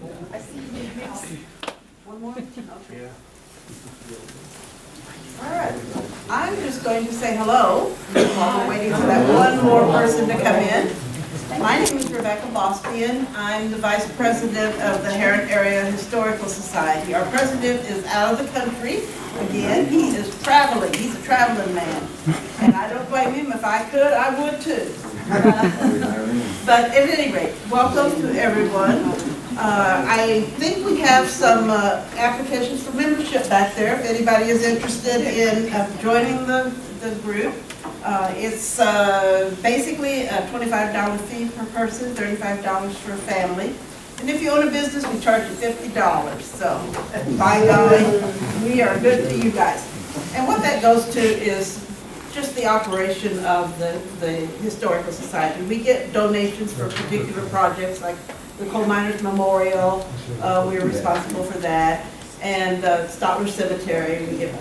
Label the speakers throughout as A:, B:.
A: I see you mix. One more? Okay. All right. I'm just going to say hello while we're waiting for that one more person to come in. My name is Rebecca Bospian. I'm the Vice President of the Herrin Area Historical Society. Our president is out of the country. Again, he is traveling. He's a traveling man. And I don't blame him. If I could, I would too. But at any rate, welcome to everyone. I think we have some applications for membership back there if anybody is interested in joining the group. It's basically a $25 fee per person, $35 for a family. And if you own a business, we charge you $50. So, by golly, we are good to you guys. And what that goes to is just the operation of the Historical Society. We get donations for particular projects like the Coal Miners Memorial, we are responsible for that. And Stotler Cemetery, we get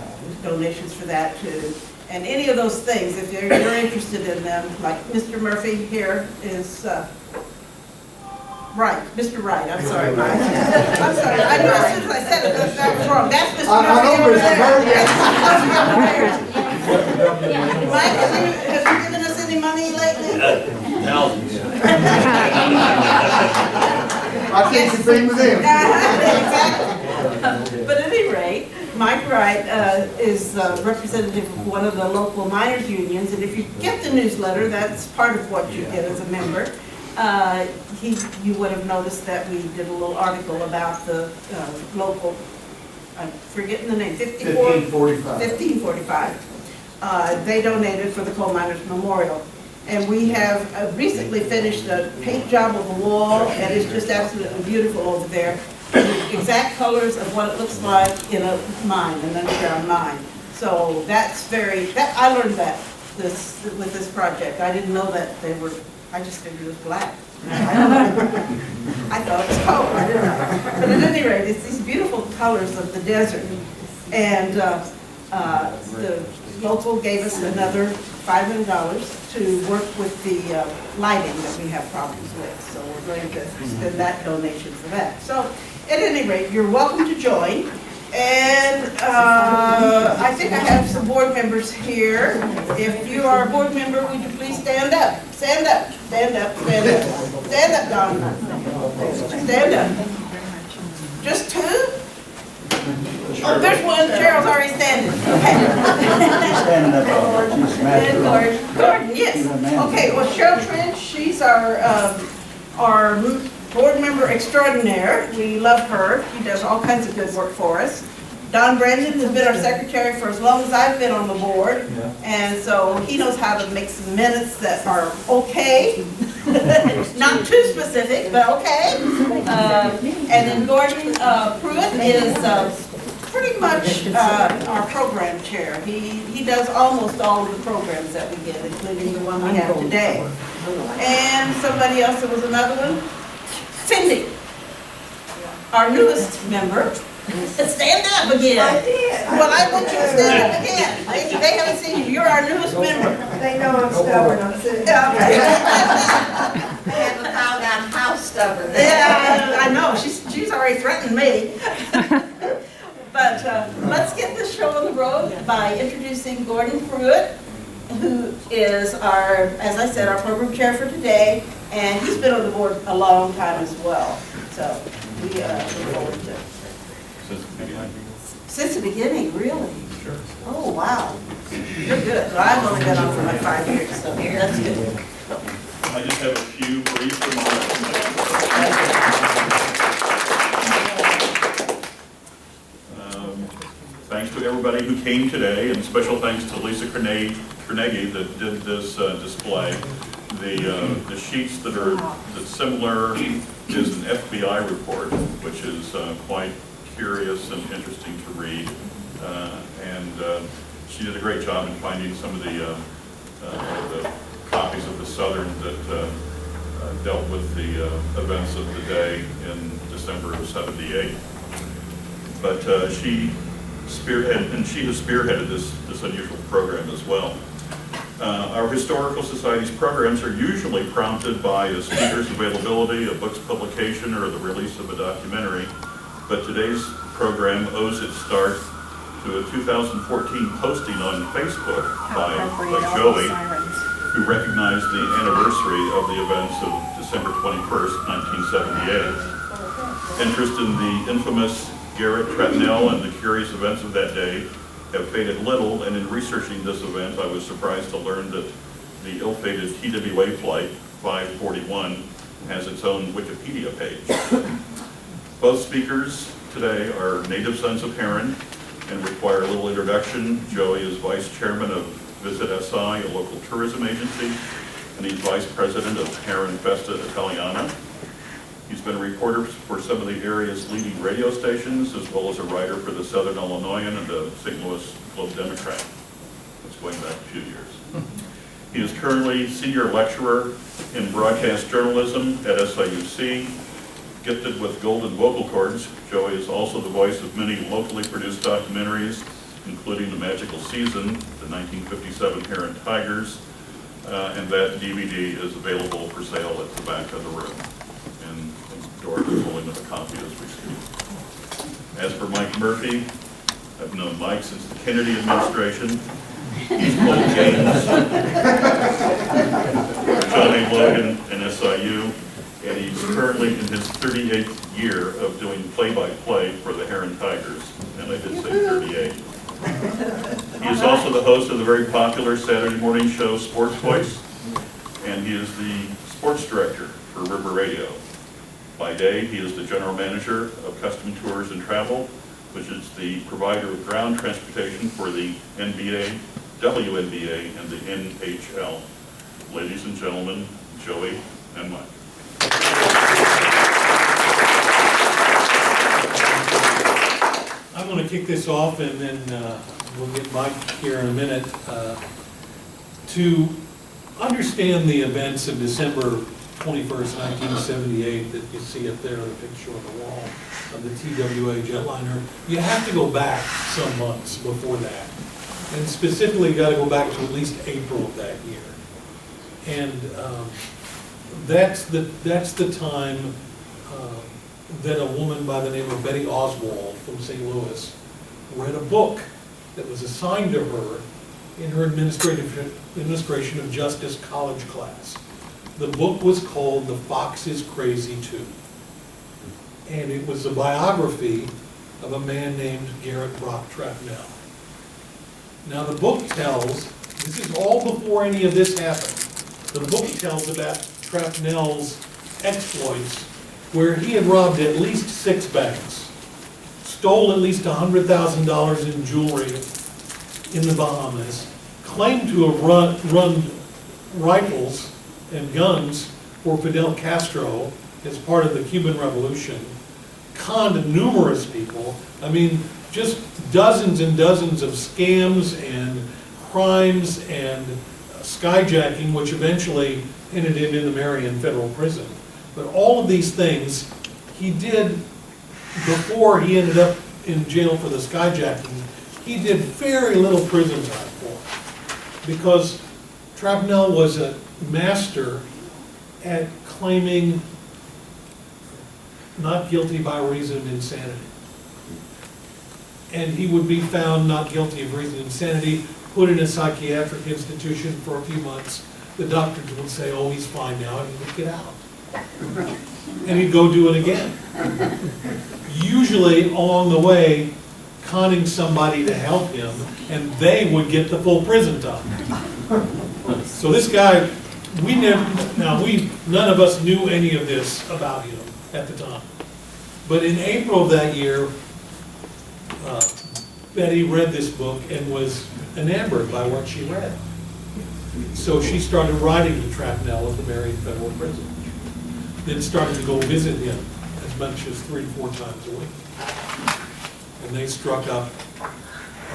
A: donations for that too. And any of those things, if you're interested in them, like Mr. Murphy here is, Right, Mr. Wright, I'm sorry, Mike. I'm sorry, I knew as soon as I said it, that was wrong. That's Mr. Murphy. Mike, has you given us any money lately?
B: Thousands.
C: I think you've been with him.
A: Exactly. But at any rate, Mike Wright is representative of one of the local miners' unions, and if you get the newsletter, that's part of what you get as a member. You would have noticed that we did a little article about the local, I'm forgetting the name, 1545. They donated for the Coal Miners Memorial. And we have recently finished a paint job of the wall, and it's just absolutely beautiful over there. The exact colors of what it looks like in a mine, an underground mine. So that's I learned that with this project. I didn't know that they were, I just figured it was black. I thought it was color, I didn't know. But at any rate, it's these beautiful colors of the desert. And the local gave us another $500 to work with the lighting that we have problems with. So we're going to spend that donation for that. So at any rate, you're welcome to join. And I think I have some board members here. If you are a board member, would you please stand up? Stand up, stand up, stand up. Stand up, Don. Stand up. Just two? Oh, there's one. Cheryl's already standing. Okay. And Gordon, yes. Okay, well, Cheryl Trench, she's our board member extraordinaire. We love her. She does all kinds of good work for us. Don Brandon has been our secretary for as long as I've been on the board. Yeah. And so he knows how to make some minutes that are okay. Not too specific, but okay. And then Gordon Pruitt is pretty much our program chair. He does almost all of the programs that we get, including the one we have today. And somebody else, there was another one. Cindy, our newest member. Stand up again.
D: I did.
A: Well, I want you to stand up again. They haven't seen you. You're our newest member.
D: They know I'm stubborn. I'm sitting.
A: Okay.
D: I haven't found out how stubborn.
A: Yeah, I know. She's already threatened me. But let's get this show on the road by introducing Gordon Pruitt, who is our, as I said, our program chair for today, and he's been on the board a long time as well. So we look forward to it. Since the beginning, really?
B: Sure.
A: Oh, wow. You're good. Well, I've only been on for like 5 years, so that's good.
B: I just have a few brief remarks. Thanks to everybody who came today, and special thanks to Lisa Carnegie that did this display. The sheets that's similar is an FBI report, which is quite curious and interesting to read, and she did a great job in finding some of the copies of the Southern that dealt with the events of the day in December of '78. But she has spearheaded this unusual program as well. Our Historical Society's programs are usually prompted by a speaker's availability, a book's publication, or the release of a documentary, but today's program owes its start to a 2014 posting on Facebook by Joey, who recognized the anniversary of the events of December 21st, 1978. Interest in the infamous Garrett, Trapnell, and the curious events of that day have faded little, and in researching this event, I was surprised to learn that the ill-fated TWA Flight 541 has its own Wikipedia page. Both speakers today are native sons of Herrin and require a little introduction. Joey is vice chairman of Visit SI, a local tourism agency, and he's vice president of Herrin Festa Italiana. He's been a reporter for some of the area's leading radio stations, as well as a writer for the Southern Illinoisan and the St. Louis Globe-Democrat. That's going back a few years. He is currently senior lecturer in broadcast journalism at SIUC. Gifted with golden vocal cords, Joey is also the voice of many locally produced documentaries, including The Magical Season, the 1957 Herrin Tigers, and that DVD is available for sale at the back of the room. And Doris is holding up a copy as we speak. As for Mike Murphy, I've known Mike since the Kennedy administration. He's called games for John A. Logan and SIU, and he's currently in his 38th year of doing play-by-play for the Herrin Tigers, and I did say 38. He is also the host of the very popular Saturday morning show Sports Voice, and he is the sports director for River Radio. By day, he is the general manager of Custom Tours and Travel, which is the provider of ground transportation for the NBA, WNBA, and the NHL. Ladies and gentlemen, Joey and Mike.
E: I'm going to kick this off, and then we'll get Mike here in a minute. To understand the events of December 21st, 1978 that you see up there in the picture on the wall of the TWA jetliner, you have to go back some months before that. And specifically, you got to go back to at least April of that year. And that's the time that a woman by the name of Betty Oswald from St. Louis read a book that was assigned to her in her Administration of Justice college class. The book was called The Fox is Crazy Too. And it was a biography of a man named Garrett Trapnell. Now the book tells, this is all before any of this happened, the book tells about Trapnell's exploits, where he had robbed at least 6 banks, stole at least $100,000 in jewelry in the Bahamas, claimed to have run rifles and guns for Fidel Castro as part of the Cuban Revolution, conned numerous people. I mean, just dozens and dozens of scams and crimes and skyjacking, which eventually ended him in the Marion federal prison. But all of these things he did before he ended up in jail for the skyjacking. He did very little prison time for, because Trapnell was a master at claiming not guilty by reason of insanity. And he would be found not guilty of reason of insanity, put in a psychiatric institution for a few months. The doctors would say, oh, he's fine now, and he would get out. And he'd go do it again. Usually along the way, conning somebody to help him, and they would get the full prison time. So this guy, none of us knew any of this about him at the time. But in April of that year, Betty read this book and was enamored by what she read. So she started writing to Trapnell at the Marion Federal Prison. Then started to go visit him as much as 3 to 4 times a week. And they struck up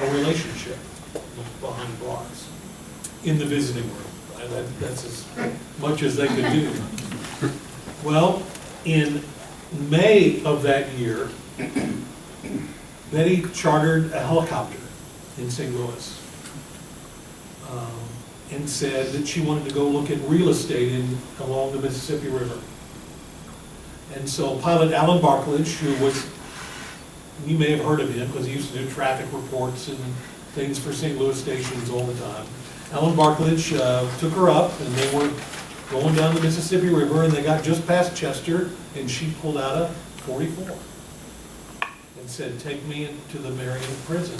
E: a relationship behind bars in the visiting room. And that's as much as they could do. Well, in May of that year, Betty chartered a helicopter in St. Louis. and said that she wanted to go look at real estate along the Mississippi River. And so pilot Alan Barklage, who was, you may have heard of him because he used to do traffic reports and things for St. Louis stations all the time. Alan Barklage took her up, and they were going down the Mississippi River, and they got just past Chester, and she pulled out a .44 and said, "Take me into the Marion prison.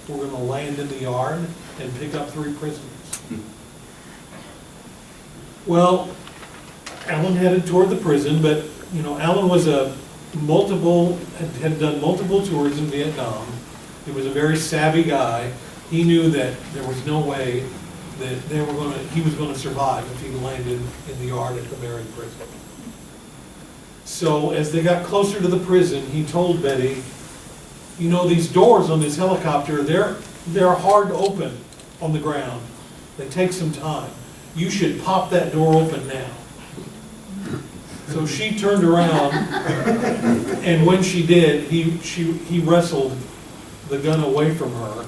E: We're going to land in the yard and pick up 3 prisoners." Well, Alan headed toward the prison, but you know, Alan was had done multiple tours in Vietnam. He was a very savvy guy. He knew that there was no way that he was going to survive if he landed in the yard at the Marion prison. So as they got closer to the prison, he told Betty, "You know, these doors on this helicopter, they're hard to open on the ground. They take some time. You should pop that door open now." So she turned around, and when she did, he wrestled the gun away from her,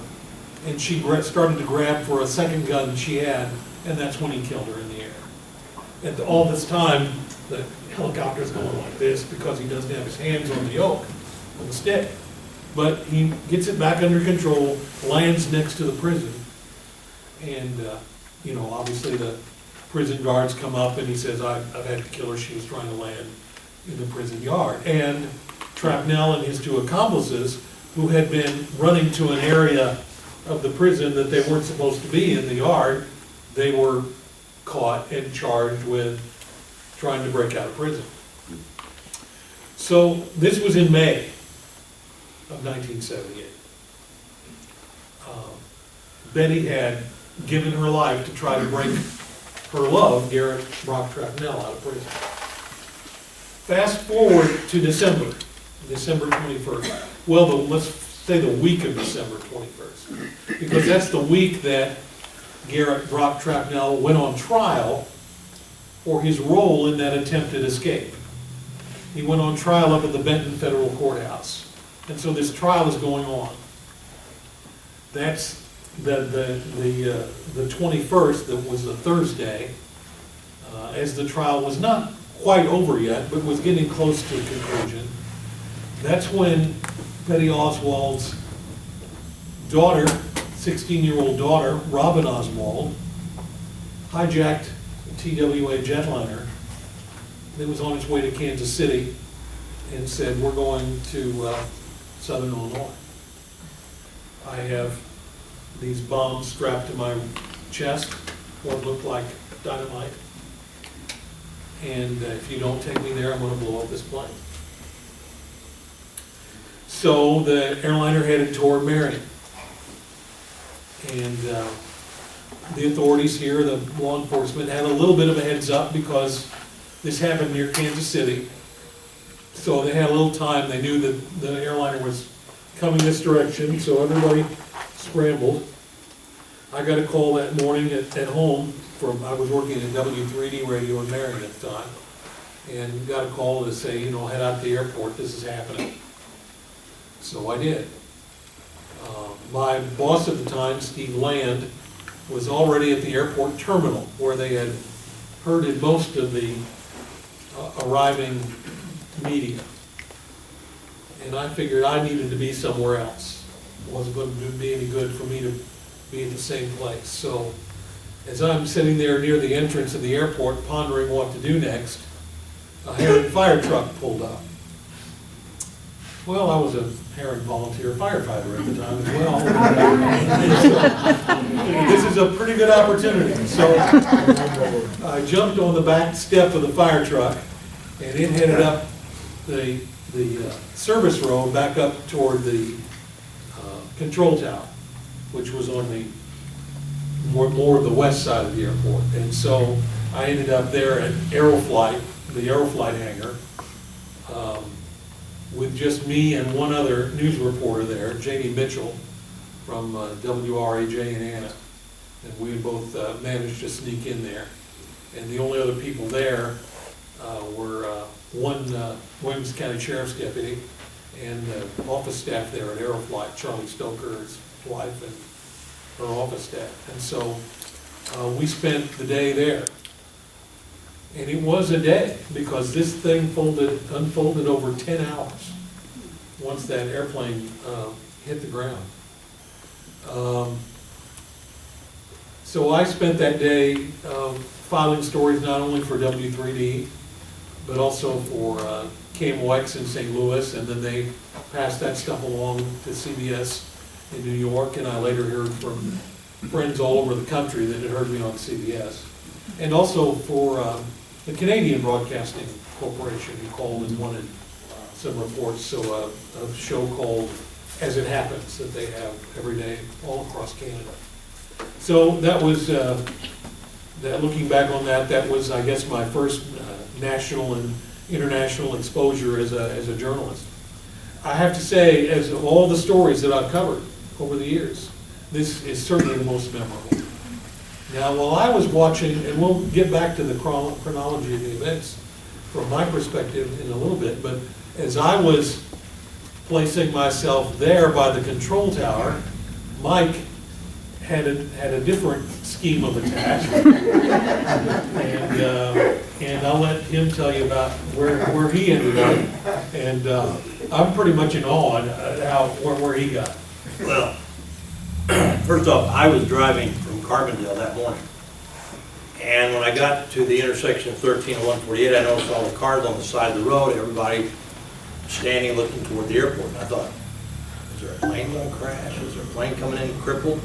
E: and she started to grab for a second gun she had, and that's when he killed her in the air. And all this time, the helicopter's going like this because he doesn't have his hands on the yoke, on the stick. But he gets it back under control, lands next to the prison, and you know, obviously the prison guards come up, and he says, I've had to kill her. She was trying to land in the prison yard. And Trapnell and his 2 accomplices, who had been running to an area of the prison that they weren't supposed to be in the yard, they were caught and charged with trying to break out of prison. So this was in May of 1978. Betty had given her life to try to break her love, Garrett Trapnell, out of prison. Fast forward to December 21st. Well, let's say the week of December 21st, because that's the week that Garrett Trapnell went on trial for his role in that attempted escape. He went on trial up at the Benton Federal Courthouse, and so this trial is going on. That's the 21st, that was a Thursday, as the trial was not quite over yet, but was getting close to a conclusion. That's when Betty Oswald's daughter, 16-year-old daughter, Robin Oswald, hijacked a TWA jetliner that was on its way to Kansas City and said, "We're going to Southern Illinois. I have these bombs strapped to my chest, what looked like dynamite, and if you don't take me there, I'm going to blow up this plane." So the airliner headed toward Marion, and the authorities here, the law enforcement, had a little bit of a heads up because this happened near Kansas City. So they had a little time. They knew that the airliner was coming this direction, so everybody scrambled. I got a call that morning at home I was working at W3D radio in Marion at the time, and got a call to say, you know, head out to the airport, this is happening. So I did. My boss at the time, Steve Land, was already at the airport terminal where they had herded most of the arriving media. And I figured I needed to be somewhere else. It wasn't going to be any good for me to be in the same place. So as I'm sitting there near the entrance of the airport pondering what to do next, a Herrin fire truck pulled up. Well, I was a Herrin volunteer firefighter at the time as well. So, this is a pretty good opportunity. So I jumped on the back step of the fire truck, and it headed up the service road back up toward the control tower, which was on the more of the west side of the airport. And so I ended up there at Aeroflight, the Aeroflight hangar, with just me and one other news reporter there, Jamie Mitchell from WRAJ in Anna. And we had both managed to sneak in there. And the only other people there were one Williams County Sheriff's deputy and the office staff there at Aeroflight, Charlie Stoker, his wife, and her office staff. And so We spent the day there. And it was a day, because this thing unfolded over 10 hours once that airplane hit the ground. So I spent that day filing stories not only for W3D, but also for KMOX in St. Louis, and then they passed that stuff along to CBS in New York, and I later heard from friends all over the country that had heard me on CBS. And also for the Canadian Broadcasting Corporation, who called and wanted some reports, so a show called As It Happens that they have every day all across Canada. So that was, looking back on that, that was, I guess, my first national and international exposure as a journalist. I have to say, as of all the stories that I've covered over the years, this is certainly the most memorable. Now, while I was watching, and we'll get back to the chronology of the events from my perspective in a little bit, but as I was placing myself there by the control tower, Mike had a different scheme of attack, and I'll let him tell you about where he ended up. And I'm pretty much in awe at where he got.
F: Well, first off, I was driving from Carbondale that morning, and when I got to the intersection of 13 and 148, I noticed all the cars on the side of the road, everybody standing looking toward the airport. And I thought, is there a plane going to crash? Is there a plane coming in crippled?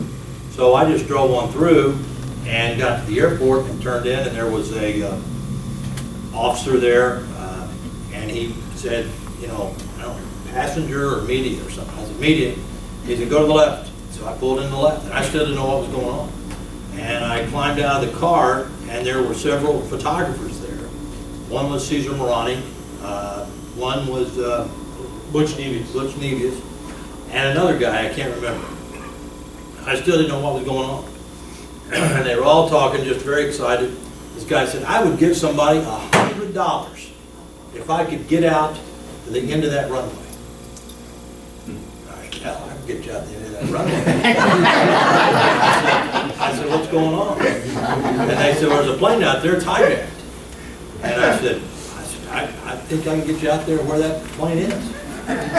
F: So I just drove on through and got to the airport and turned in, and there was a officer there, and he said, you know, I don't know, passenger or media or something. I said, media. He said, go to the left. So I pulled in the left, and I still didn't know what was going on. And I climbed out of the car, and there were several photographers there. One was Cesar Morani, one was
E: Butch Nevius,
F: and another guy, I can't remember. I still didn't know what was going on. And they were all talking, just very excited. This guy said, I would give somebody $100 if I could get out to the end of that runway. I said, hell, I can get you out to the end of that runway. I said, what's going on? And they said, well, there's a plane out there, it's hijacked. And I said, I think I can get you out there where that plane is.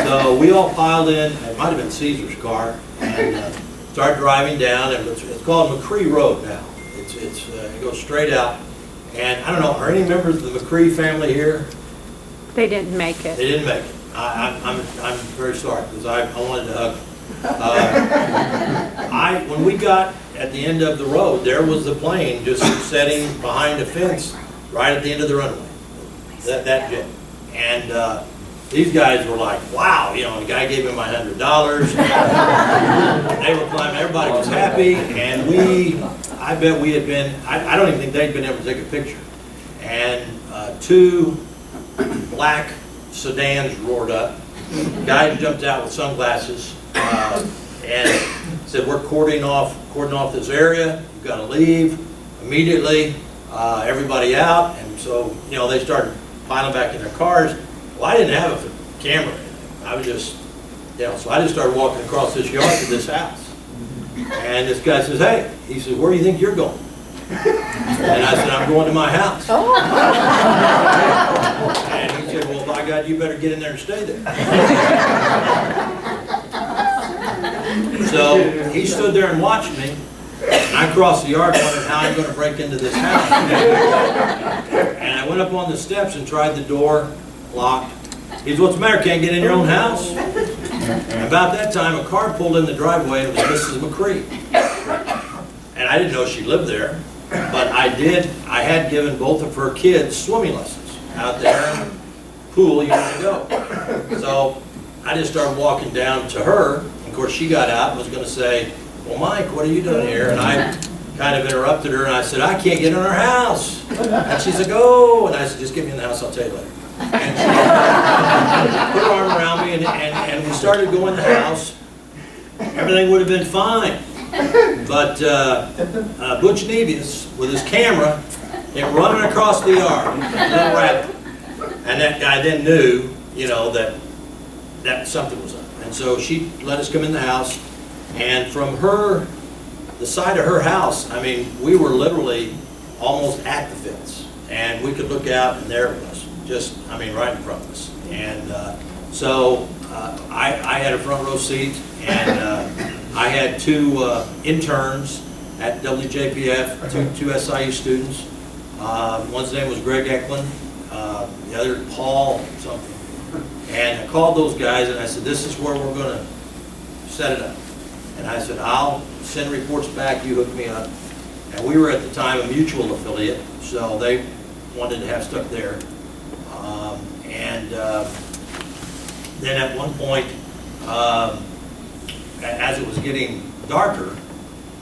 F: So we all piled in, it might have been Caesar's car, and started driving down, and it's called McCree Road now. It goes straight out. And I don't know, are any members of the McCree family here?
G: They didn't make it.
F: They didn't make it. I'm very sorry, because I wanted to hug them. When we got at the end of the road, there was the plane just sitting behind a fence right at the end of the runway. That jet. And these guys were like, wow, you know, the guy gave me my $100. They were climbing, everybody was happy, and I bet we had been, I don't even think they'd been able to take a picture. And two black sedans roared up. Guy jumped out with sunglasses and said, we're cordoning off this area, you've got to leave immediately, everybody out. And so, you know, they started piling back in their cars. Well, I didn't have a camera. I was just, you know, so I just started walking across this yard to this house. And this guy says, hey, he says, where do you think you're going? And I said, I'm going to my house. And he said, well, by God, you better get in there and stay there. So he stood there and watched me. And I crossed the yard wondering how I'm going to break into this house. And I went up on the steps and tried the door, locked. He said, what's the matter, can't get in your own house? About that time, a car pulled in the driveway, and it was Mrs. McCree. And I didn't know she lived there, but I had given both of her kids swimming lessons out there in the pool years ago. So I just started walking down to her. Of course, she got out and was going to say, well, Mike, what are you doing here? And I kind of interrupted her, and I said, I can't get in her house. And she's like, oh, and I said, just get me in the house, I'll tell you later. And she put her arm around me, and we started going to the house. Everything would have been fine. But Butch Nevius, with his camera, came running across the yard, little rabbit. And that guy then knew, you know, that something was up. And so she let us come in the house. And from her the side of her house, I mean, we were literally almost at the fence. And we could look out and there it was, just, I mean, right in front of us. And I had a front row seat, and I had two interns at WJPF, two SIU students. One's name was Greg Eklund, the other Paul something. And I called those guys and I said, this is where we're gonna set it up. And I said, I'll send reports back, you hook me up. And we were at the time a mutual affiliate, so they wanted to have stuff there. Then at one point, as it was getting darker,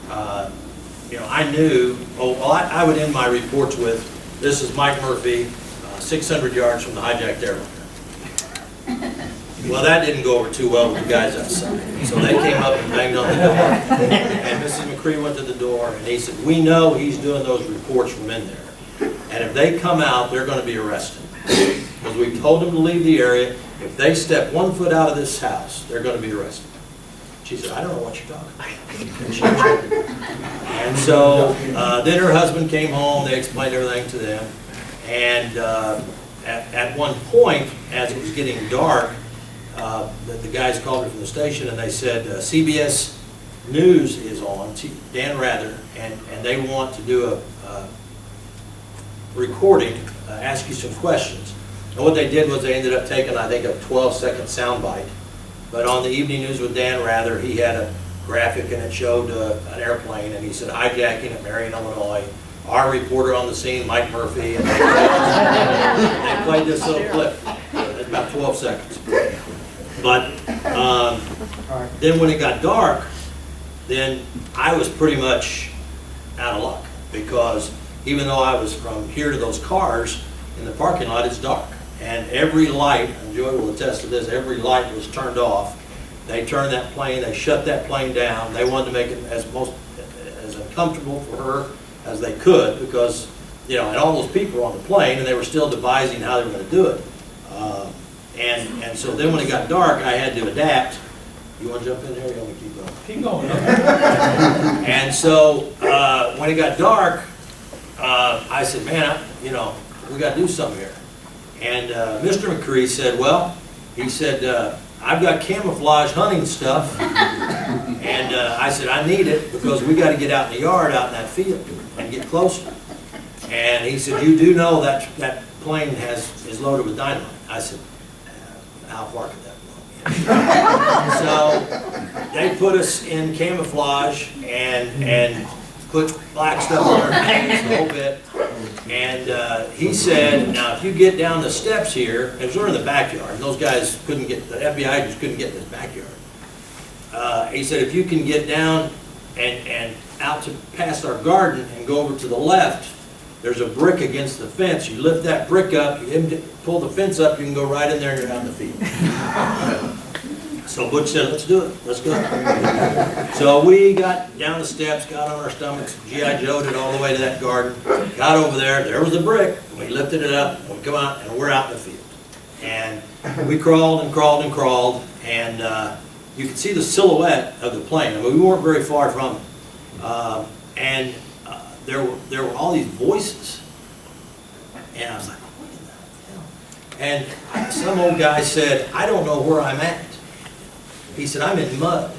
F: I knew, I would end my reports with, this is Mike Murphy, 600 yards from the hijacked airliner. Well, that didn't go over too well with the guys outside. So they came up and banged on the door. And Mrs. McCree went to the door and he said, we know he's doing those reports from in there. And if they come out, they're going to be arrested. Because we told them to leave the area. If they step 1 foot out of this house, they're going to be arrested. She said, I don't know what you're talking about. And so then her husband came home, they explained everything to them. And at one point, as it was getting dark, the guys called me from the station and they said, CBS News is on, Dan Rather, and they want to do a recording, ask you some questions. And what they did was they ended up taking, I think, a 12-second soundbite. But on the evening news with Dan Rather, he had a graphic and it showed an airplane, and he said, hijacking at Marion, Illinois. Our reporter on the scene, Mike Murphy, and they played this little clip. It's about 12 seconds. But then when it got dark, then I was pretty much out of luck, because even though I was from here to those cars, in the parking lot it's dark. And every light, and Joy will attest to this, every light was turned off. They turned that plane, they shut that plane down. They wanted to make it as uncomfortable for her as they could, because, and all those people were on the plane and they were still devising how they were going to do it. And so then when it got dark, I had to adapt. You want to jump in there or you want me to keep going?
E: Keep going.
F: And so when it got dark, I said, man, we got to do something here. And Mr. McCree said, well, he said, I've got camouflage hunting stuff. And I said, I need it because we got to get out in the yard, out in that field, and get closer. And he said, you do know that that plane is loaded with dynamite. I said, how far could that blow? So they put us in camouflage and put black stuff on our hands a little bit. And he said, now if you get down the steps here, because we're in the backyard, and those guys couldn't get, the FBI just couldn't get in this backyard. He said, if you can get down and out to past our garden and go over to the left, there's a brick against the fence. You lift that brick up, you pull the fence up, you can go right in there and you're out in the field. So Butch said, let's do it, let's go. So we got down the steps, got on our stomachs, G.I. Joe'd it all the way to that garden, got over there was a brick, we lifted it up, and we come out, and we're out in the field. And we crawled and crawled and crawled, and you could see the silhouette of the plane. I mean, we weren't very far from it. There were all these voices. And I was like, what in the hell? And some old guy said, I don't know where I'm at. He said, I'm in mud.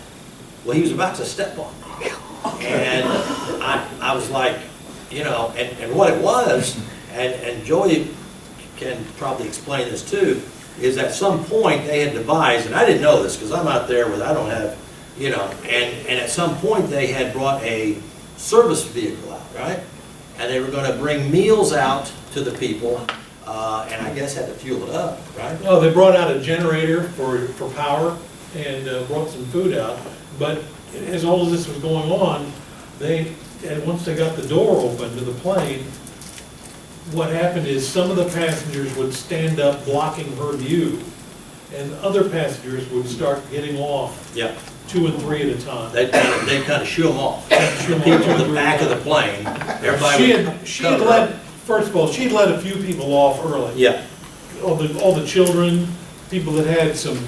F: Well, he was about to step on me. And I was like, and what it was, and Joey can probably explain this too, is at some point they had devised, and I didn't know this because I'm out there with, I don't have, and at some point they had brought a service vehicle out, right? And they were going to bring meals out to the people, and I guess had to fuel it up, right?
E: No, they brought out a generator for power and brought some food out. But as all of this was going on, once they got the door open to the plane, what happened is some of the passengers would stand up blocking her view, and other passengers would start getting off.
F: Yeah.
E: 2 and 3 at a time.
F: They kind of shoo them off. The people in the back of the plane, everybody
E: She had let, first of all, she had let a few people off early.
F: Yeah.
E: All the children, people that had some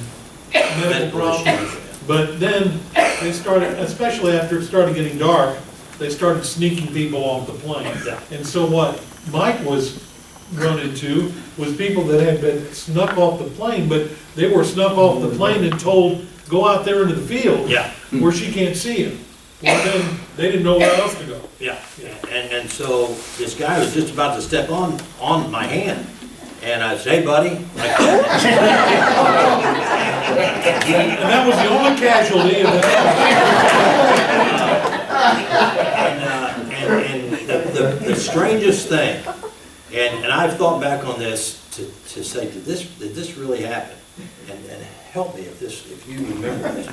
E: medical problems. But then they started, especially after it started getting dark, they started sneaking people off the plane. And so what Mike was run into was people that had been snuck off the plane, but they were snuck off the plane and told, go out there into the field.
F: Yeah.
E: Where she can't see him. Well, then, they didn't know where else to go.
F: Yeah, and so this guy was just about to step on my hand, and I said, hey, buddy.
E: And that was the only casualty of that.
F: And the strangest thing, and I've thought back on this to say, did this really happen? And help me if you remember this.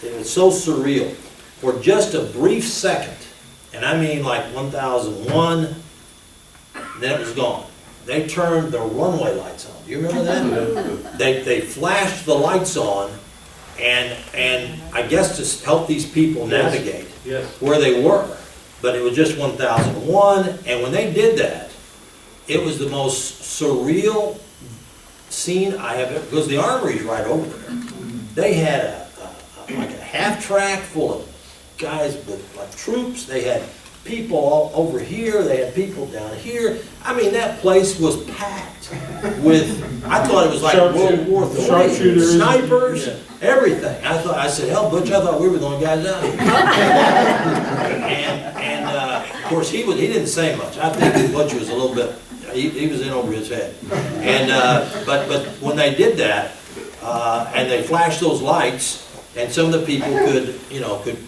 F: It was so surreal. For just a brief second, and I mean like 1001, then it was gone. They turned the runway lights on. Do you remember that? They flashed the lights on, and I guess to help these people navigate where they were. But it was just 1001, and when they did that, it was the most surreal scene I have ever, because the armory's right over there. They had like a half track full of guys with like troops. They had people all over here. They had people down here. I mean, that place was packed with, I thought it was like World War III.
E: Sharpshooters.
F: Snipers, I said, hell, Butch, I thought we were the only guys out here. and of course, he didn't say much. I think Butch was a little bit, he was in over his head. And, but when they did that, and they flashed those lights, and some of the people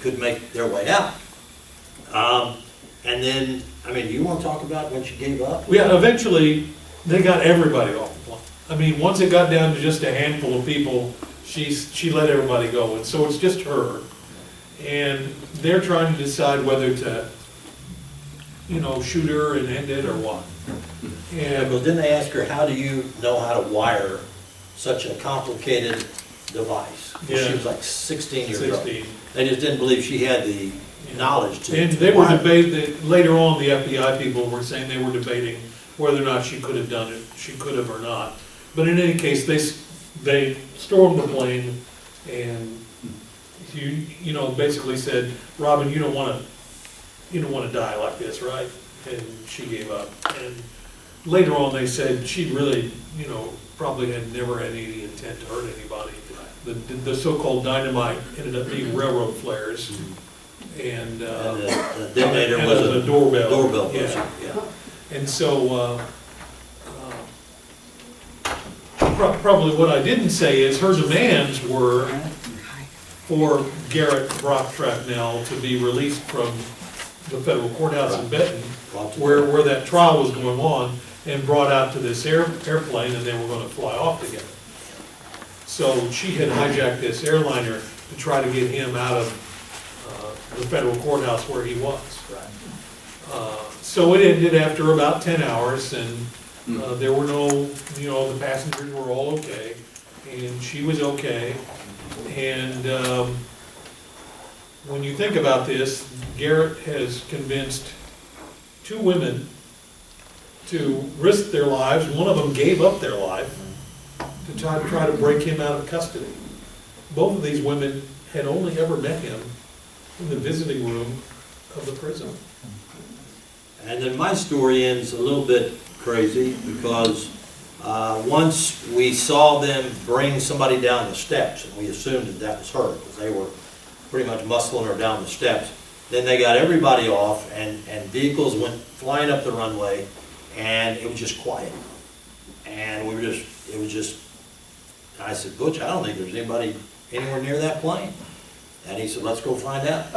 F: could make their way out. And then, I mean, do you want to talk about when she gave up?
E: Yeah, eventually, they got everybody off the plane. I mean, once it got down to just a handful of people, she let everybody go, and so it's just her. And they're trying to decide whether to, shoot her and end it or what.
F: Yeah, but didn't they ask her, how do you know how to wire such a complicated device?
E: Yeah.
F: She was like 16 years old.
E: 16.
F: They just didn't believe she had the knowledge to.
E: And they were debating, later on, the FBI people were saying they were debating whether or not she could have done it, she could have or not. But in any case, they stormed the plane and basically said, Robin, you don't want to die like this, right? And she gave up. And later on, they said she really, probably had never had any intent to hurt anybody. The so-called dynamite ended up being railroad flares, and
F: the detonator was
E: a doorbell.
F: Doorbell
E: Yeah.
F: yeah.
E: And so, probably what I didn't say is her demands were for Garrett Trapnell to be released from the federal courthouse in Benton, where that trial was going on, and brought out to this airplane, and they were going to fly off together. So she had hijacked this airliner to try to get him out of the federal courthouse where he was. So it ended after about 10 hours, and there were no, the passengers were all okay, and she was okay. And when you think about this, Garrett has convinced two women to risk their lives. One of them gave up their life to try to break him out of custody. Both of these women had only ever met him in the visiting room of the prison.
F: And then my story ends a little bit crazy because once we saw them bring somebody down the steps, and we assumed that was her because they were pretty much muscling her down the steps. Then they got everybody off, and vehicles went flying up the runway, and it was just quiet. And it was just, I said, Butch, I don't think there's anybody anywhere near that plane. And he said, let's go find out.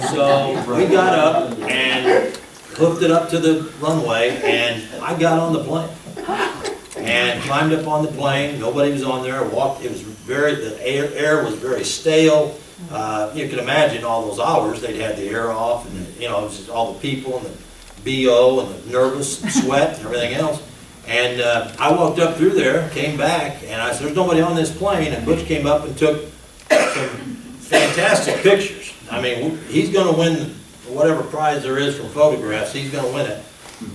F: So we got up and hooked it up to the runway, and I got on the plane. And climbed up on the plane, nobody was on there, walked, the air was very stale. You can imagine all those hours, they'd had the air off, and it was just all the people, and the BO, and the nervous, and sweat, and everything else. And I walked up through there, came back, and I said, there's nobody on this plane, and Butch came up and took some fantastic pictures. I mean, he's gonna win whatever prize there is from photographs, he's gonna win it.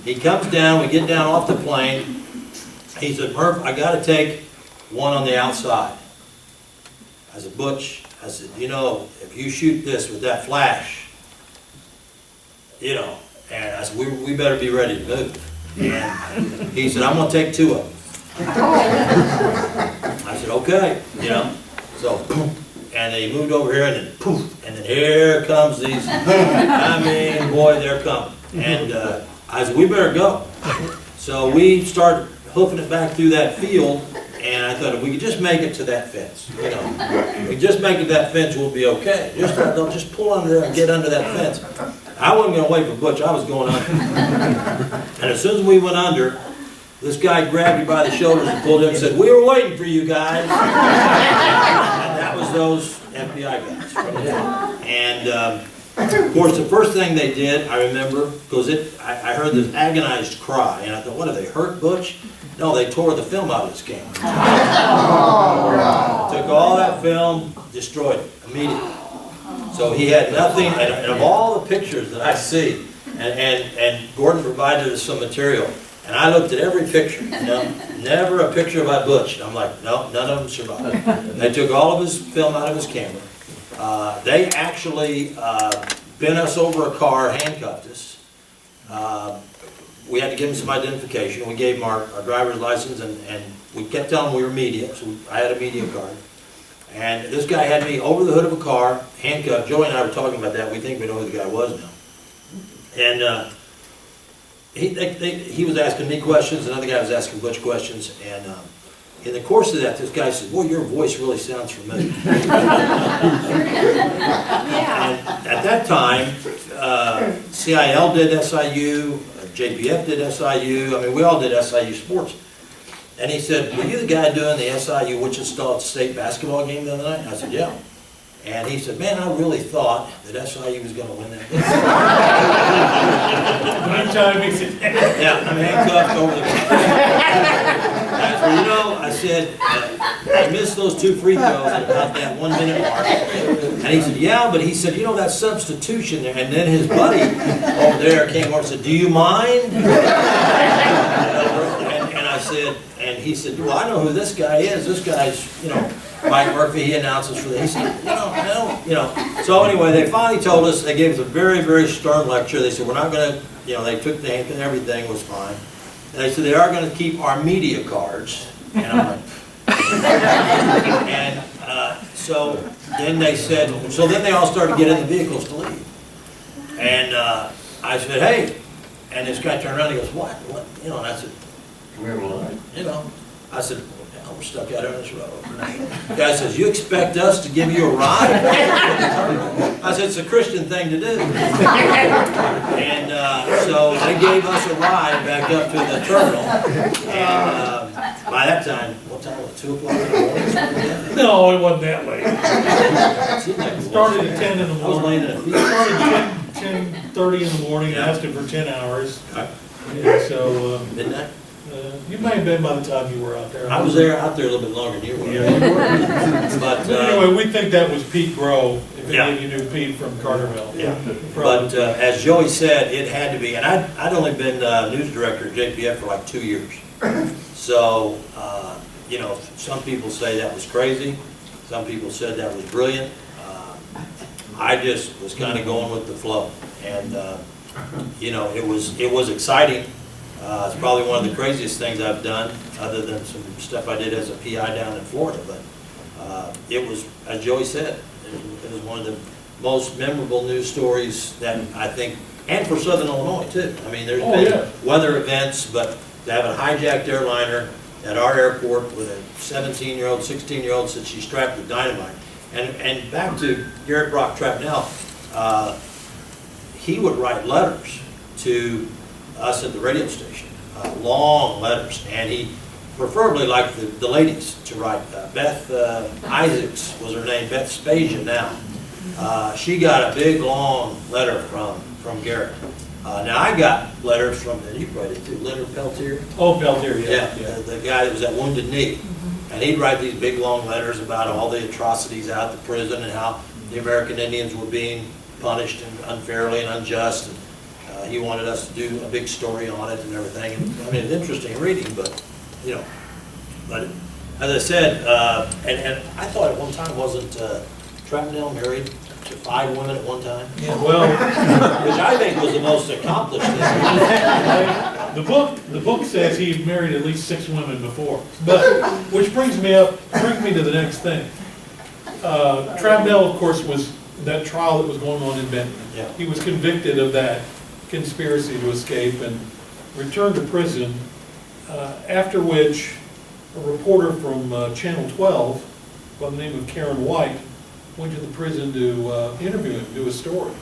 F: He comes down, we get down off the plane, he said, Murph, I gotta take one on the outside. I said, Butch, I said, you know, if you shoot this with that flash, you know, and I said, we better be ready to move. And he said, I'm gonna take 2 of them. I said, okay, you know, so, and they moved over here and then poof, and then here comes these, I mean, boy, they're coming. And I said, we better go. So we started hoofing it back through that field, and I thought if we could just make it to that fence, you know, if we just make it to that fence, we'll be okay. Just pull under there and get under that fence. I wasn't gonna wait for Butch, I was going under. And as soon as we went under, this guy grabbed me by the shoulders and pulled him and said, we were waiting for you guys. And that was those FBI guys. And of course, the first thing they did, I remember, because I heard this agonized cry, and I thought, what, have they hurt Butch? No, they tore the film out of his camera. Took all that film, destroyed it immediately. So he had nothing, and of all the pictures that I see, and Gordon provided us some material, and I looked at every picture, you know, never a picture about Butch. And I'm like, no, none of them survived. They took all of his film out of his camera. They actually bent us over a car, handcuffed us. We had to give them some identification. We gave them our driver's license, and we kept telling them we were media, so I had a media card. And this guy had me over the hood of a car, handcuffed. Joey and I were talking about that. We think we know who the guy was now. And he was asking me questions, another guy was asking Butch questions, and in the course of that, this guy said, boy, your voice really sounds familiar. And at that time, CIL did SIU, JPF did SIU, I mean, we all did SIU sports. And he said, were you the guy doing the SIU Wichita State basketball game the other night? And I said, yeah. And he said, man, I really thought that SIU was going to win that game. Yeah, I'm handcuffed over the I said, you know, I said, I missed those 2 free throws at about that 1 minute mark. And he said, yeah, but he said, you know, that substitution there. And then his buddy over there came over and said, do you mind? And I said, and he said, well, I know who this guy is. This guy's, you know, Mike Murphy, he announces for the, he said, you know. So anyway, they finally told us, they gave us a very, very stern lecture. They said, we're not going to, you know, they took the hand and everything was fine. And they said, they are going to keep our media cards. And I'm like, and so then they said, so then they all started getting in the vehicles to leave. And I said, hey, and this guy turned around and he goes, what, you know, and I said, you know, I said, we're stuck out on this road. The guy says, you expect us to give you a ride? I said, it's a Christian thing to do. And so they gave us a ride back up to the terminal. And by that time, what time was it, 2 o'clock in the morning?
E: No, it wasn't that late.
F: It seemed like it was.
E: Started at 10 in the
F: I was laying
E: morning.
F: in a
E: We
F: field.
E: started 10:30 in the morning,
F: Yeah.
E: lasted for 10 hours.
F: Okay.
E: And so,
F: Midnight?
E: you may have been by the time you were out there.
F: I was out there a little bit longer than you were.
E: Yeah, you were.
F: But,
E: Anyway, we think that was Pete Grove, if
F: Yeah.
E: any of you knew Pete from Carterville.
F: yeah.
E: Probably.
F: But as Joey said, it had to be, and I'd only been news director at JPF for like 2 years. So, you know, some people say that was crazy. Some people said that was brilliant. I just was kind of going with the flow. And, you know, it was exciting. It's probably one of the craziest things I've done, other than some stuff I did as a PI down in Florida. But it was, as Joey said, it was one of the most memorable news stories that I think, and for Southern Illinois too. I mean, there's been weather events, but to have a hijacked airliner at our airport with a 17-year-old, 16-year-old said she strapped with dynamite. And back to Garrett Trapnell, he would write letters to us at the radio station, long letters, and he preferably liked the ladies to write. Beth Isaacs was her name, Beth Spasia now. She got a big long letter from Garrett. Now I got letters from, and you probably did too, Leonard Peltier.
E: Oh, Peltier, yeah.
F: The guy that was at Wounded Knee. And he'd write these big long letters about all the atrocities out at the prison and how the American Indians were being punished and unfairly and unjust. And he wanted us to do a big story on it and everything. And I mean, it's interesting reading, but, you know, but as I said, and I thought at one time, wasn't Trapnell married to 5 women at one time?
E: Yeah, well,
F: Which I think was the most accomplished thing.
E: the book says he married at least 6 women before. But, which brings me to the next thing. Trapnell, of course, was that trial that was going on in Benton.
F: Yeah.
E: He was convicted of that conspiracy to escape and returned to prison, after which a reporter from Channel 12 by the name of Karen White went to the prison to interview him, do a story.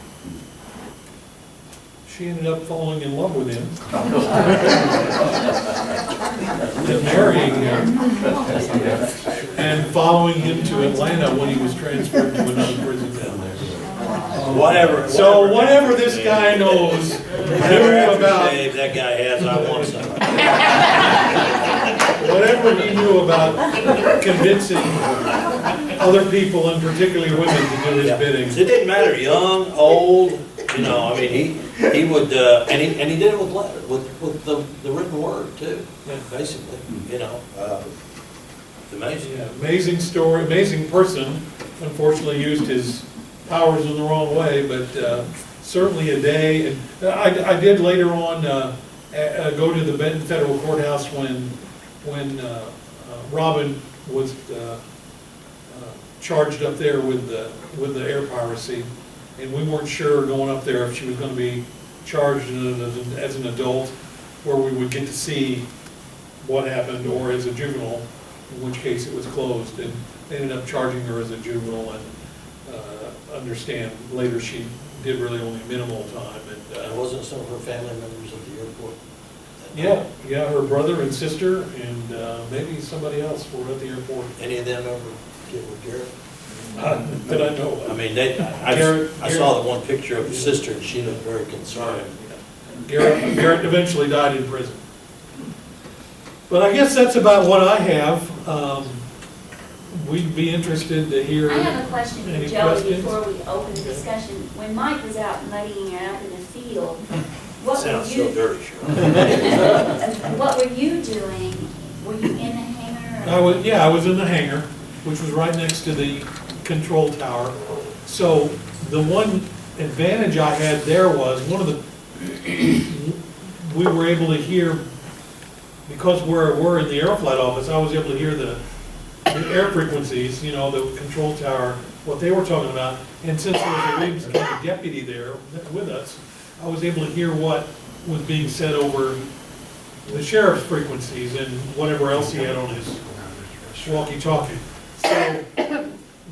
E: She ended up falling in love with him and marrying him and following him to Atlanta when he was transferred to another prison down there.
F: Whatever.
E: So whatever this guy knows, knew about,
F: That guy has, I want some.
E: whatever he knew about convincing other people, and particularly women, to do his bidding.
F: It didn't matter, young, old, you know, I mean, he would, and he did it with letter, with the written word too, basically, you know. It's amazing.
E: Yeah, amazing story, amazing person. Unfortunately used his powers in the wrong way, but certainly a day. And I did later on go to the Benton Federal Courthouse when Robin was charged up there with the air piracy, and we weren't sure going up there if she was going to be charged as an adult, where we would get to see what happened, or as a juvenile, in which case it was closed, and they ended up charging her as a juvenile. And understand later she did really only minimal time.
F: And wasn't some of her family members at the airport?
E: Yeah, her brother and sister, and maybe somebody else were at the airport.
F: Any of them ever get with Garrett?
E: That I know of.
F: I mean, I saw the one picture of his sister, and she looked very concerned.
E: Garrett eventually died in prison. But I guess that's about what I have. We'd be interested to hear.
H: I have a question for
E: any
H: Joey
E: questions
H: before we open the discussion. When Mike was out muddying it up in the field, what were
F: Sounds so
H: you,
F: dirty, sure.
H: what were you doing? Were you in the hangar?
E: I was in the hangar, which was right next to the control tower. So the one advantage I had there was we were able to hear, because we're in the aeroflight office, I was able to hear the air frequencies, you know, the control tower, what they were talking about. And since there was a Williams County deputy there with us, I was able to hear what was being said over the sheriff's frequencies and whatever else he had on his walkie-talkie. So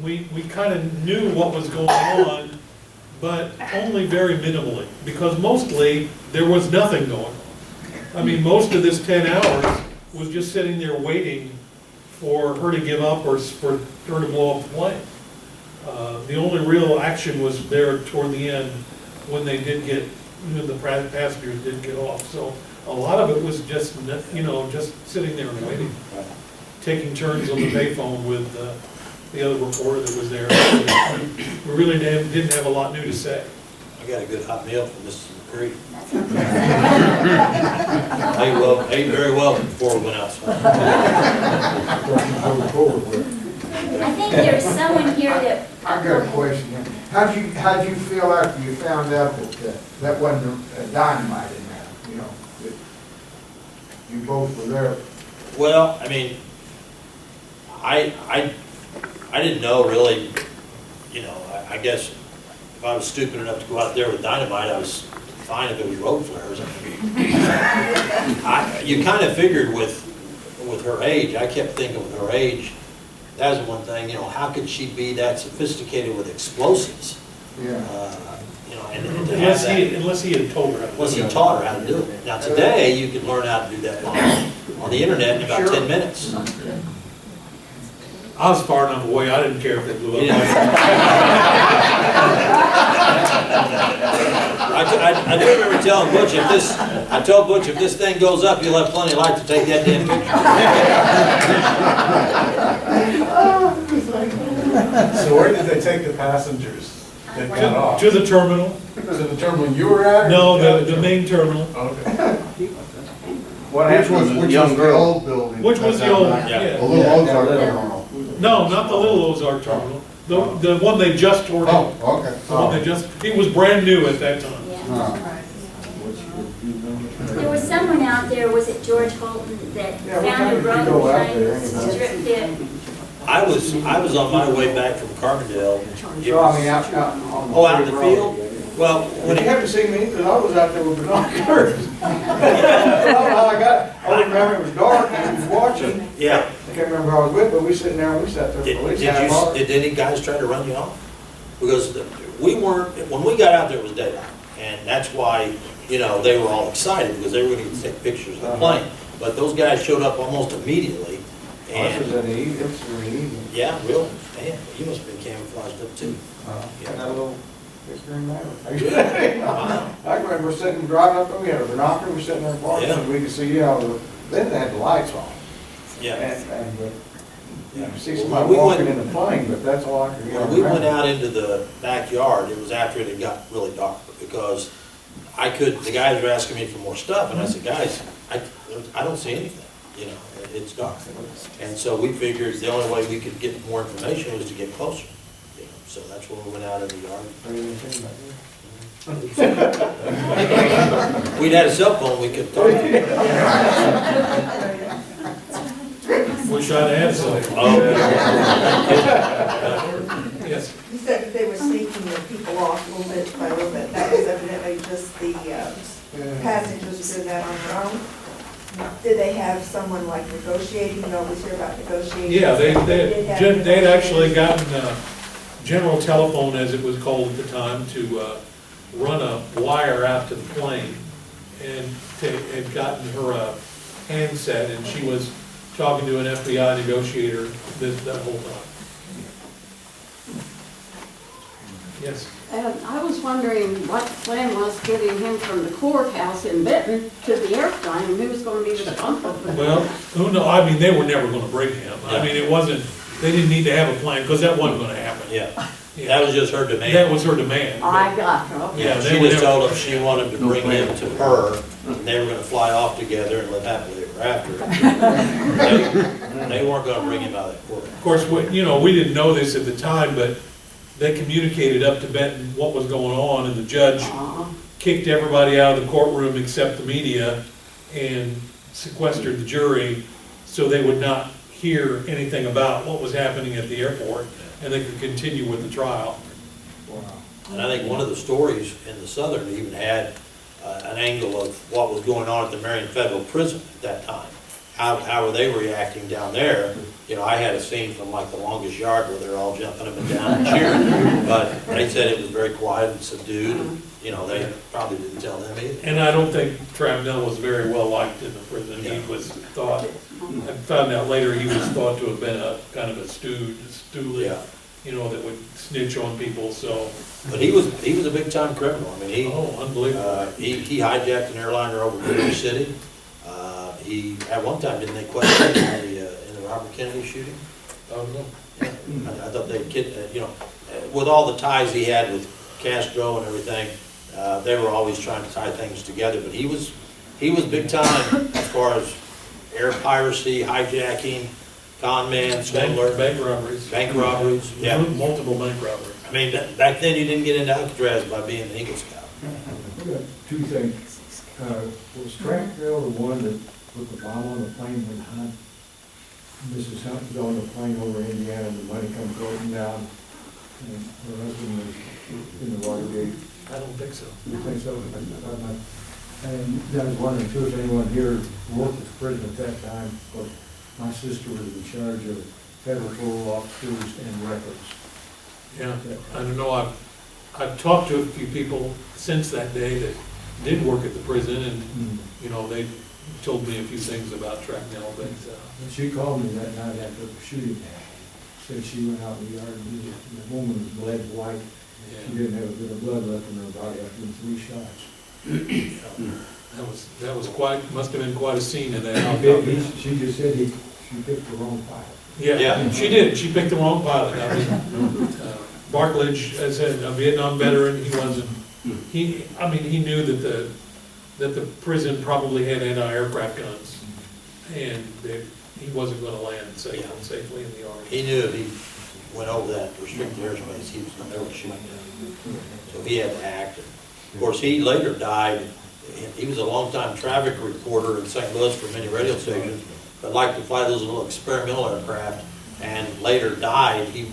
E: we kind of knew what was going on, but only very minimally, because mostly there was nothing going on. I mean, most of this 10 hours was just sitting there waiting for her to give up or for her to blow up the plane. The only real action was there toward the end when they did get, the passengers did get off. So a lot of it was just, just sitting there and waiting, taking turns on the payphone with the other reporter that was there. We really didn't have a lot new to say.
F: I got a good hot meal from Mrs. McCree. Ate very well before we went outside.
H: I think there's someone here that.
C: I got a question. How'd you feel after you found out that that wasn't dynamite in there? You know, that you both were there.
F: Well, I mean, I didn't know really, I guess if I was stupid enough to go out there with dynamite, I was fine if it was road flares. You kind of figured with her age, I kept thinking with her age, that was one thing, how could she be that sophisticated with explosives?
C: Yeah.
E: Unless he had told her.
F: Unless he taught her how to do it. Now today, you can learn how to do that on the internet in about 10 minutes.
E: I was far enough away, I didn't care if they blew up.
F: I do remember telling Butch, I told Butch, if this thing goes up, you'll have plenty of light to take that damn picture.
I: So where did they take the passengers that got off?
E: To the terminal.
I: To the terminal you were at?
E: No, the main terminal.
I: Okay. What
C: Which
I: happened
C: was,
I: to the
C: which
I: young
C: was the
I: girl?
C: old building.
E: Which was the
C: That's
E: old,
C: not-
E: yeah.
C: The little Ozark terminal.
E: No, not the little Ozark terminal. The one they just tore down.
C: Oh, okay.
E: The one they just, it was brand new at that time.
H: Yeah.
C: Oh.
H: There was someone out there, was it George Holton, that
I: Yeah, what
H: found
I: time
H: a
I: did you
H: road
I: go out there
H: behind
I: anyway?
H: stripped it.
F: I was on my way back from Carbondale. It
I: So, I mean,
F: was-
I: out on the.
F: Oh, out in the
I: road.
F: field? Well,
I: Well,
F: when
I: you
F: he,
I: haven't seen me, because I was out there with binoculars. I don't know how I remember it was dark, and I was watching.
F: yeah,
I: I can't remember who I was with, but we sitting there, and we sat there for at least half hour.
F: did any guys try to run you off? Because we weren't, when we got out there, it was daylight. And that's why, you know, they were all excited, because they were gonna get to take pictures of the plane. But those guys showed up almost immediately,
I: This
F: and,
I: was in the evening, this was in the evening.
F: yeah, really, man, you must have been camouflaged up too.
I: Got that little fixed-screen camera. I remember sitting, driving up, we had a binocular, we were sitting there watching,
F: Yeah.
I: and we could see, then they had the lights on.
F: Yeah.
I: But you could see
F: When
I: somebody
F: we
I: walking
F: went-
I: in the plane, but that's all I could
F: When we went
I: remember.
F: out into the backyard, it was after it had got really dark, because the guys were asking me for more stuff, and I said, guys, I don't see anything, you know, it's dark. And so we figured the only way we could get more information was to get closer, you know, so that's when we went out in the yard. We'd had a cell phone, we could talk to you.
E: Wish I'd had some.
F: Oh,
E: Yes.
D: You said that they were sneaking the people off a little bit by a little bit. That was evidently just the passengers doing that on their own. Did they have someone like negotiating? You always hear about negotiating.
E: Yeah,
D: did have
E: they'd actually
D: negotiations.
E: gotten General Telephone, as it was called at the time, to run a wire out to the plane, and had gotten her a handset, and she was talking to an FBI negotiator that whole time. Yes.
G: I was wondering what the plan was getting him from the courthouse in Benton to the airplane, and who was gonna be responsible for that?
E: Well, who knows, I mean, they were never gonna bring him. I mean, it wasn't, they didn't need to have a plan, because that wasn't gonna happen.
F: yeah, that was just her demand.
E: That was her demand.
G: I got you, okay.
F: Yeah,
E: they
F: she
E: were
F: just
E: never-
F: told them she wanted to bring him to her, and they were gonna fly off together and live happily ever after. They weren't gonna bring him out of that court.
E: Of course, we didn't know this at the time, but they communicated up to Benton what was going on, and the judge kicked everybody out of the courtroom except the media and sequestered the jury so they would not hear anything about what was happening at the airport, and they could continue with the trial.
F: And I think one of the stories in the Southern even had an angle of what was going on at the Marion Federal Prison at that time. How were they reacting down there? You know, I had a scene from like The Longest Yard where they're all jumping up and down and cheering. But they said it was very quiet and subdued, and, you know, they probably didn't tell them either.
E: And I don't think Trapnell was very well liked in the prison. He was thought, I found out later, he was thought to have been a kind of a stoolie,
F: Yeah.
E: that would snitch on people, so,
F: But he was a big time criminal. I mean,
E: oh, unbelievable.
F: he hijacked an airliner over New York City. He, at one time, didn't they question him in the Robert Kennedy shooting?
E: I don't know.
F: I thought they with all the ties he had with Castro and everything, they were always trying to tie things together, but he was big time as far as air piracy, hijacking, con man, swindler,
E: Bank robberies.
F: yeah.
E: Multiple bank robberies.
F: I mean, back then you didn't get into Alcatraz by being an Eagle Scout.
J: I got two things. Was Trapnell the one that put the bomb on the plane when Mrs. Hunt was on the plane over Indiana and the money come floating down? And her husband was in the Watergate.
E: I don't think so.
J: You think so? And I was wondering too, if anyone here worked at the prison at that time, because my sister was in charge of federal parole officers and records.
E: Yeah, I don't know, I've talked to a few people since that day that did work at the prison, and, they told me a few things about Trapnell, but,
J: And she called me that night after the shooting happened. Said she went out in the yard and the woman was bled white. She
E: yeah,
J: didn't have a bit of blood left in her body after 3 shots.
E: that was must have been quite a scene in that.
J: She just said she picked the wrong pilot.
E: Yeah, she did, she picked the wrong pilot. I mean, Bartledge, as a Vietnam veteran, he wasn't, he knew that that the prison probably had anti-aircraft guns, and that he wasn't gonna land safely in the yard.
F: He knew if he went over that restricted airspace, he was gonna never shoot down. So he had to act. Of course, he later died. He was a longtime traffic reporter in St. Louis for many radio stations, but liked to fly those little experimental aircraft, and later died. He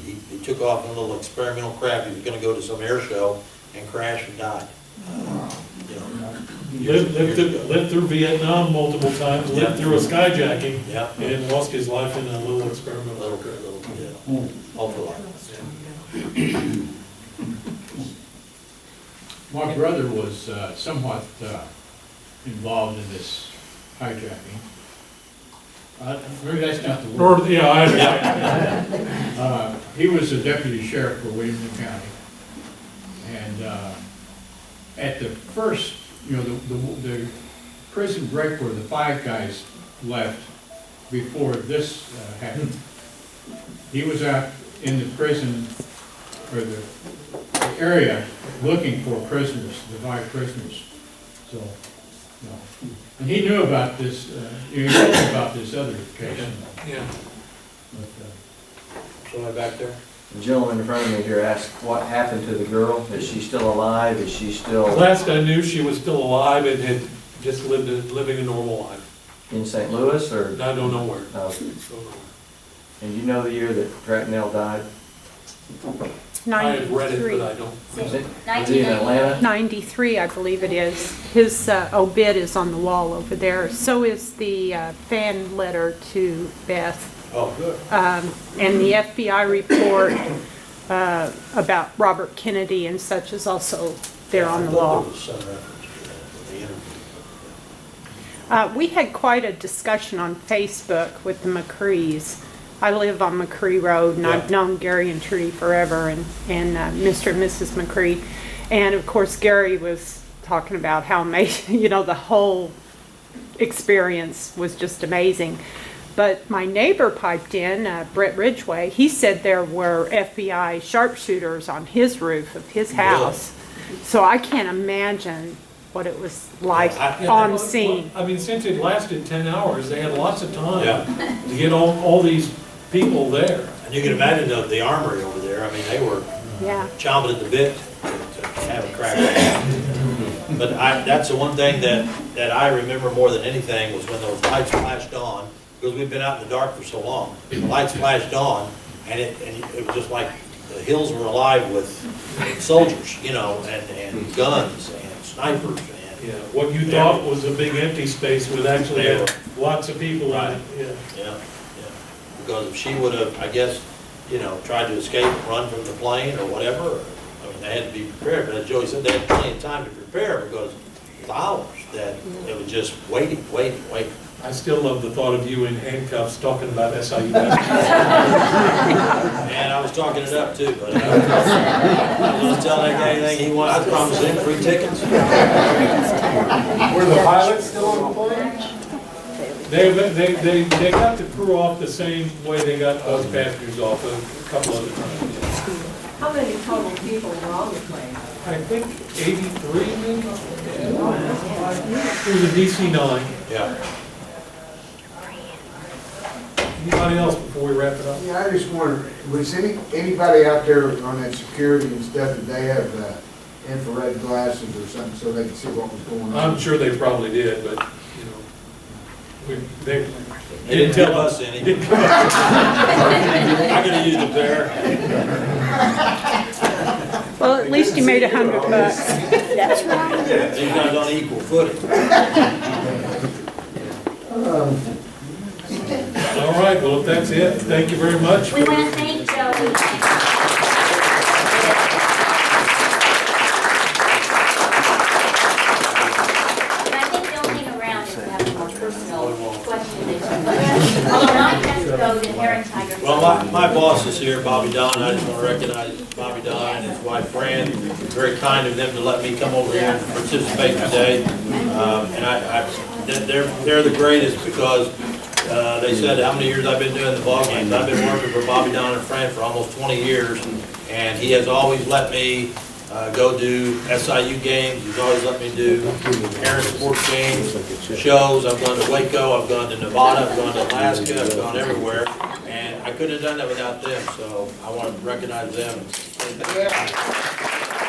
F: took off in a little experimental craft. He was gonna go to some air show and crashed and died.
E: Lived through Vietnam multiple times, lived through a skyjacking,
F: Yeah.
E: and lost his life in a little experimental aircraft.
F: Ultralight.
J: My brother was somewhat involved in this hijacking. Maybe that's not the word.
E: Or, yeah, I understand.
J: He was a deputy sheriff for Williamson County. And at the first, the prison break where the 5 guys left before this happened, he was out in the prison, or the area, looking for prisoners, the 5 prisoners. So, and he knew about this, he knew about this other case.
E: Yeah.
F: Somebody back there?
I: The gentleman in front of me here asked what happened to the girl. Is she still alive? Is she still
E: Last I knew, she was still alive and had just living a normal life.
I: in St. Louis, or?
E: I don't know where.
I: Oh.
E: Don't know.
I: And you know the year that Trapnell died?
E: I had read it, but I don't.
I: Was he in Atlanta?
K: 93, I believe it is. His obit is on the wall over there. So is the fan letter to Beth.
F: Oh, good.
K: And the FBI report about Robert Kennedy and such is also there on the wall.
F: There was some reference to that in the interview.
K: We had quite a discussion on Facebook with the McCrees. I live on McCree Road, and I've known Gary and Trudy forever, and Mr. and Mrs. McCree. And of course, Gary was talking about how amazing, the whole experience was just amazing. But my neighbor piped in, Brett Ridgway. He said there were FBI sharpshooters on his roof of his house. So I can't imagine what it was like on scene.
E: I mean, since it lasted 10 hours, they had lots of time
F: Yeah.
E: to get all these people there.
F: And you can imagine the armory over there. I mean, they were chomping at the bit to have a crack. But that's the one thing that I remember more than anything was when those lights flashed on, because we've been out in the dark for so long. The lights flashed on, and it was just like the hills were alive with soldiers, and guns and snipers.
E: Yeah, what you thought was a big empty space would actually have lots of people in it.
F: Yeah. Because if she would have, I guess, tried to escape and run from the plane or whatever, I mean, they had to be prepared. But as Joey said, they had plenty of time to prepare because it's hours that it was just waiting.
E: I still love the thought of you in handcuffs talking about SIU basketball.
F: And I was talking it up too, but I was telling that guy anything he wanted. I promised him free tickets.
I: Were the pilots still on the plane?
E: They got the crew off the same way they got those passengers off a couple other times.
D: How many total people were on the plane?
E: I think 83 maybe? It was a DC-9.
F: Yeah.
E: Anybody else before we wrap it up?
C: Yeah, I just wonder, was anybody out there on that security and stuff, did they have infrared glasses or something so they could see what was going on?
E: I'm sure they probably did, but, they
F: didn't tell us any. I could have used a pair.
K: Well, at least you made $100.
G: That's right.
F: These guys on equal footing.
E: All right, well, if that's it, thank you very much.
H: We want to thank Joey. And I think they'll hang around if you have a more personal question that you have. Although mine has to go to Herrin Tiger.
F: Well, my boss is here, Bobby Don. I just want to recognize Bobby Don and his wife Fran. Very kind of them to let me come over here and participate today. And they're the greatest because they said how many years I've been doing the ball games. I've been working for Bobby Don and Fran for almost 20 years, and he has always let me go do SIU games. He's always let me do Herrin sports games, shows. I've gone to Waco, I've gone to Nevada, I've gone to Alaska, I've gone everywhere. And I couldn't have done that without them, so I want to recognize them.
C: Yeah.